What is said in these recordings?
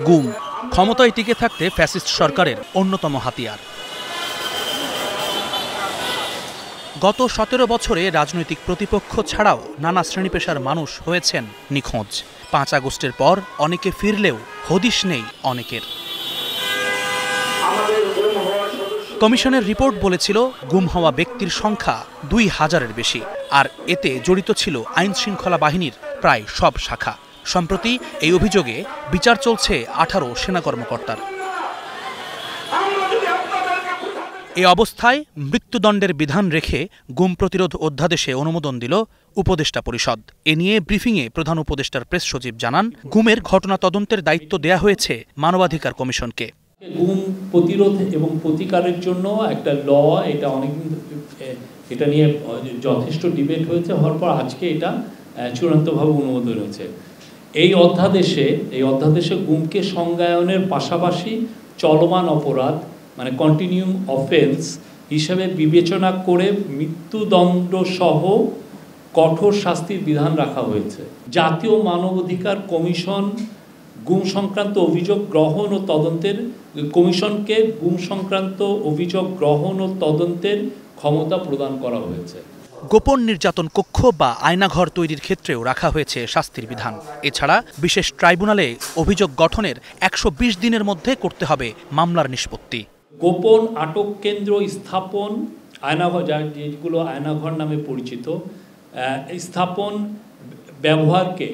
গুম ক্ষমতায় টিকে থাকতে ফ্যাসিস্ট সরকারের অন্যতম হাতিয়ার। গত ১৭ বছরে রাজনৈতিক প্রতিপক্ষ ছাড়াও নানা শ্রেণী পেশার মানুষ হয়েছেন নিখোঁজ। ৫ আগস্টের পর অনেকে ফিরলেও হদিশ নেই অনেকের। কমিশনের রিপোর্ট বলেছিল গুম হওয়া ব্যক্তির সংখ্যা ২,০০০-এর বেশি, আর এতে জড়িত ছিল আইন শৃঙ্খলা বাহিনীর প্রায় সব শাখা। সম্প্রতি এই অভিযোগে বিচার চলছে ১৮ সেনা কর্মকর্তার। এই অবস্থায় মৃত্যুদণ্ডের বিধান রেখে গুম প্রতিরোধ অধ্যাদেশে অনুমোদন দিল উপদেষ্টা পরিষদ। এ নিয়ে ব্রিফিংয়ে প্রধান উপদেষ্টার প্রেস সচিব জানান, গুমের ঘটনা তদন্তের দায়িত্ব দেয়া হয়েছে মানবাধিকার কমিশনকে। গুম প্রতিরোধ এবং প্রতিকারের জন্য একটা ল, এটা অনেকদিন এটা নিয়ে যথেষ্ট ডিবেট হয়েছে, হওয়ার পর আজকে এটা চূড়ান্তভাবে অনুমোদন হয়েছে। এই অধ্যাদেশে গুমকে সংজ্ঞায়নের পাশাপাশি চলমান অপরাধ মানে কন্টিনিউম অফেন্স হিসেবে বিবেচনা করে মৃত্যুদণ্ড সহ কঠোর শাস্তির বিধান রাখা হয়েছে। জাতীয় মানবাধিকার কমিশন গুম সংক্রান্ত অভিযোগ গ্রহণ ও তদন্তের কমিশনকে গুম সংক্রান্ত অভিযোগ গ্রহণ ও তদন্তের ক্ষমতা প্রদান করা হয়েছে। গোপন নির্যাতন কক্ষ বা আয়নাঘর তৈরির ক্ষেত্রেও রাখা হয়েছে শাস্তির বিধান। এছাড়া বিশেষ ট্রাইব্যুনালে অভিযোগ গঠনের ১২০ দিনের মধ্যে করতে হবে মামলার নিষ্পত্তি। গোপন আটক কেন্দ্র স্থাপন, আয়নাঘর, যেগুলো আয়নাঘর নামে পরিচিত, স্থাপন ব্যবহারকে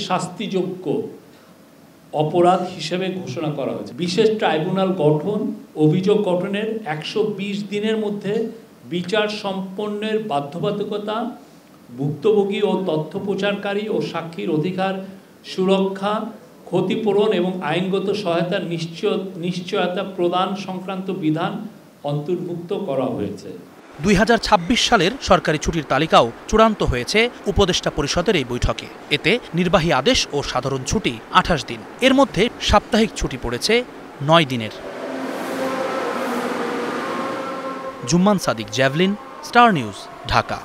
শাস্তিযোগ্য অপরাধ হিসেবে ঘোষণা করা হয়েছে। বিশেষ ট্রাইব্যুনাল গঠন, অভিযোগ গঠনের ১২০ দিনের মধ্যে বিচার সম্পন্নের বাধ্যবাধকতা, ভুক্তভোগী ও তথ্য প্রচারকারী ও সাক্ষীর অধিকার সুরক্ষা, ক্ষতিপূরণ এবং আইনগত সহায়তার নিশ্চয়তা প্রদান সংক্রান্ত বিধান অন্তর্ভুক্ত করা হয়েছে। ২০২৬ সালের সরকারি ছুটির তালিকাও চূড়ান্ত হয়েছে উপদেষ্টা পরিষদের এই বৈঠকে। এতে নির্বাহী আদেশ ও সাধারণ ছুটি ২৮ দিন, এর মধ্যে সাপ্তাহিক ছুটি পড়েছে ৯ দিনের। Jumman Sadiq, javelin, Star News, Dhaka.